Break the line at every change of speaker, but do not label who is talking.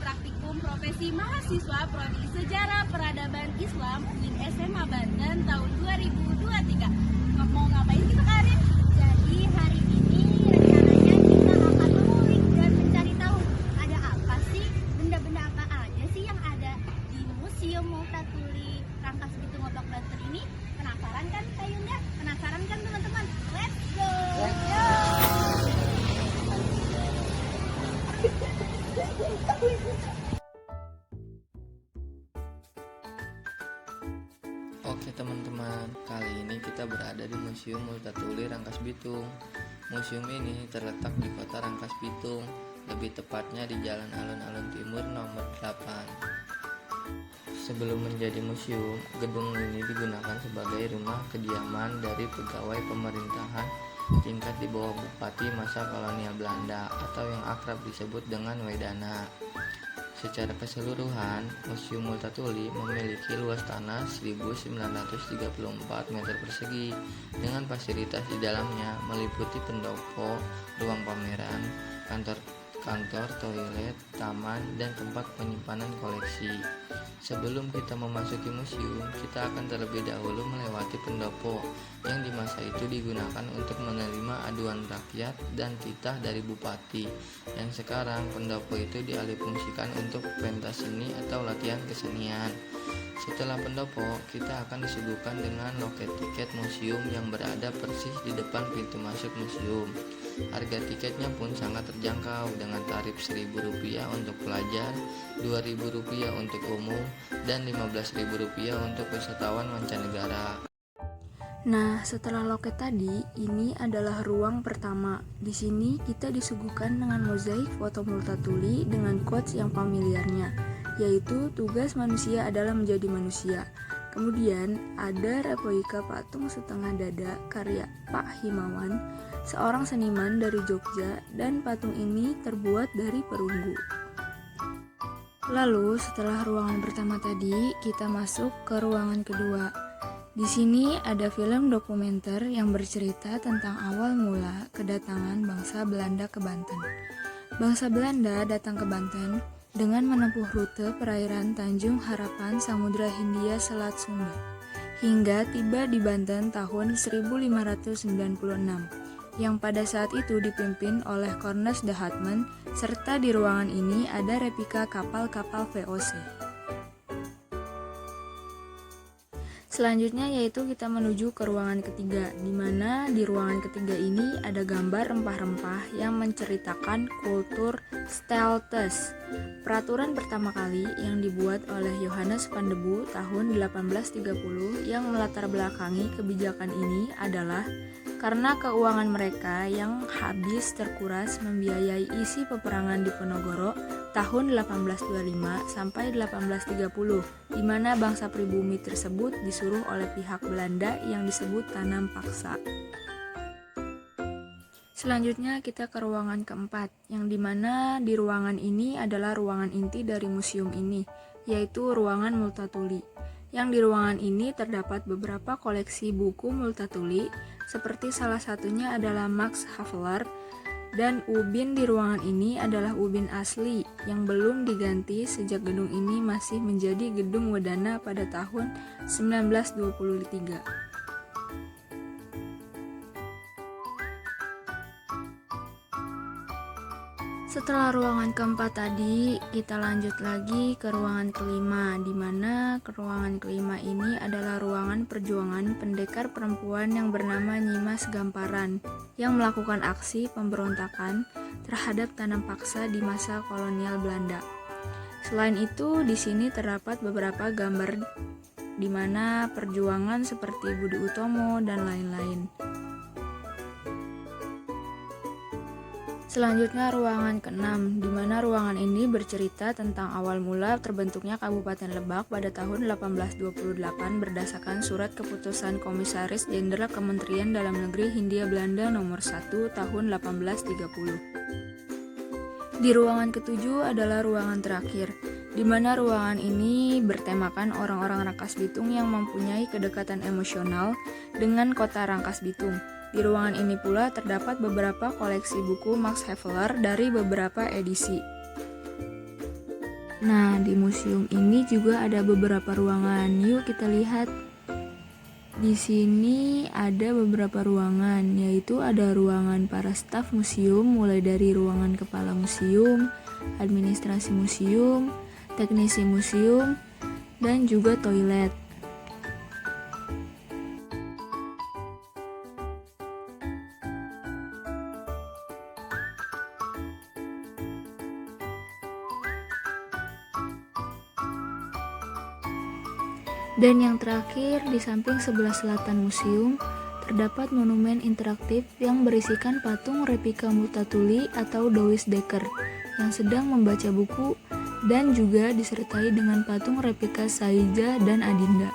praktikum profesi mahasiswa Prodi Sejarah Peradaban Islam UIN SMA Banten tahun 2023. Mau ngapain kita, Karin?
Jadi hari ini rencananya kita akan mengulik dan mencari tahu ada apa sih, benda-benda apa aja sih yang ada di Museum Multatuli Rangkas Bitung Lebak Banten ini. Penasaran kan Kak Yunda? Penasaran kan teman-teman? Let's go!
Oke teman-teman, kali ini kita berada di Museum Multatuli Rangkas Bitung. Museum ini terletak di kota Rangkas Bitung, lebih tepatnya di Jalan Alun-Alun Timur nomor 8. Sebelum menjadi museum, gedung ini digunakan sebagai rumah kediaman dari pegawai pemerintahan tingkat di bawah bupati masa kolonial Belanda atau yang akrab disebut dengan Wedana. Secara keseluruhan, Museum Multatuli memiliki luas tanah 1934 meter persegi dengan fasilitas di dalamnya meliputi pendopo, ruang pameran, kantor, toilet, taman, dan tempat penyimpanan koleksi. Sebelum kita memasuki museum, kita akan terlebih dahulu melewati pendopo yang di masa itu digunakan untuk menerima aduan rakyat dan titah dari bupati. Yang sekarang pendopo itu dialihfungsikan untuk pentas seni atau latihan kesenian. Setelah pendopo, kita akan disuguhkan dengan loket tiket museum yang berada persis di depan pintu masuk museum. Harga tiketnya pun sangat terjangkau dengan tarif Rp1.000 untuk pelajar, Rp2.000 untuk umum, dan Rp15.000 untuk wisatawan mancanegara.
Nah, setelah loket tadi, ini adalah ruang pertama. Di sini kita disuguhkan dengan mozaik foto Multatuli dengan quotes yang familiarnya, yaitu tugas manusia adalah menjadi manusia. Kemudian ada replika patung setengah dada karya Pak Himawan, seorang seniman dari Jogja, dan patung ini terbuat dari perunggu. Lalu setelah ruangan pertama tadi, kita masuk ke ruangan kedua. Di sini ada film dokumenter yang bercerita tentang awal mula kedatangan bangsa Belanda ke Banten. Bangsa Belanda datang ke Banten dengan menempuh rute perairan Tanjung Harapan Samudra Hindia Selat Sunda hingga tiba di Banten tahun 1596 yang pada saat itu dipimpin oleh Cornelis de Hatman, serta di ruangan ini ada replika kapal-kapal VOC. Selanjutnya yaitu kita menuju ke ruangan ketiga, di mana di ruangan ketiga ini ada gambar rempah-rempah yang menceritakan kultur Steltes. Peraturan pertama kali yang dibuat oleh Johannes van de Boe tahun 1830 yang melatar belakangi kebijakan ini adalah karena keuangan mereka yang habis terkuras membiayai isi peperangan di Ponorogo tahun 1825 sampai 1830, di mana bangsa pribumi tersebut disuruh oleh pihak Belanda yang disebut tanam paksa. Selanjutnya kita ke ruangan keempat, yang dimana di ruangan ini adalah ruangan inti dari museum ini, yaitu ruangan Multatuli. Yang di ruangan ini terdapat beberapa koleksi buku Multatuli, seperti salah satunya adalah Max Havelaar, dan ubin di ruangan ini adalah ubin asli yang belum diganti sejak gedung ini masih menjadi gedung Wedana pada tahun 1923. Setelah ruangan keempat tadi, kita lanjut lagi ke ruangan kelima, di mana ruangan kelima ini adalah ruangan perjuangan pendekar perempuan yang bernama Nyimas Gamparan yang melakukan aksi pemberontakan terhadap tanam paksa di masa kolonial Belanda. Selain itu, di sini terdapat beberapa gambar di mana perjuangan seperti Budi Utomo dan lain-lain. Selanjutnya ruangan ke-6, di mana ruangan ini bercerita tentang awal mula terbentuknya Kabupaten Lebak pada tahun 1828 berdasarkan surat keputusan Komisaris Jenderal Kementerian Dalam Negeri Hindia Belanda nomor 1 tahun 1830. Di ruangan ke-7 adalah ruangan terakhir, di mana ruangan ini bertemakan orang-orang Rangkas Bitung yang mempunyai kedekatan emosional dengan kota Rangkas Bitung. Di ruangan ini pula terdapat beberapa koleksi buku Max Havelaar dari beberapa edisi. Nah, di museum ini juga ada beberapa ruangan. Yuk kita lihat. Di sini ada beberapa ruangan, yaitu ada ruangan para staf museum, mulai dari ruangan kepala museum, administrasi museum, teknisi museum, dan juga toilet. Dan yang terakhir, di samping sebelah selatan museum, terdapat monumen interaktif yang berisikan patung replika Multatuli atau Douwe Dekker yang sedang membaca buku dan juga disertai dengan patung replika Saija dan Adinda.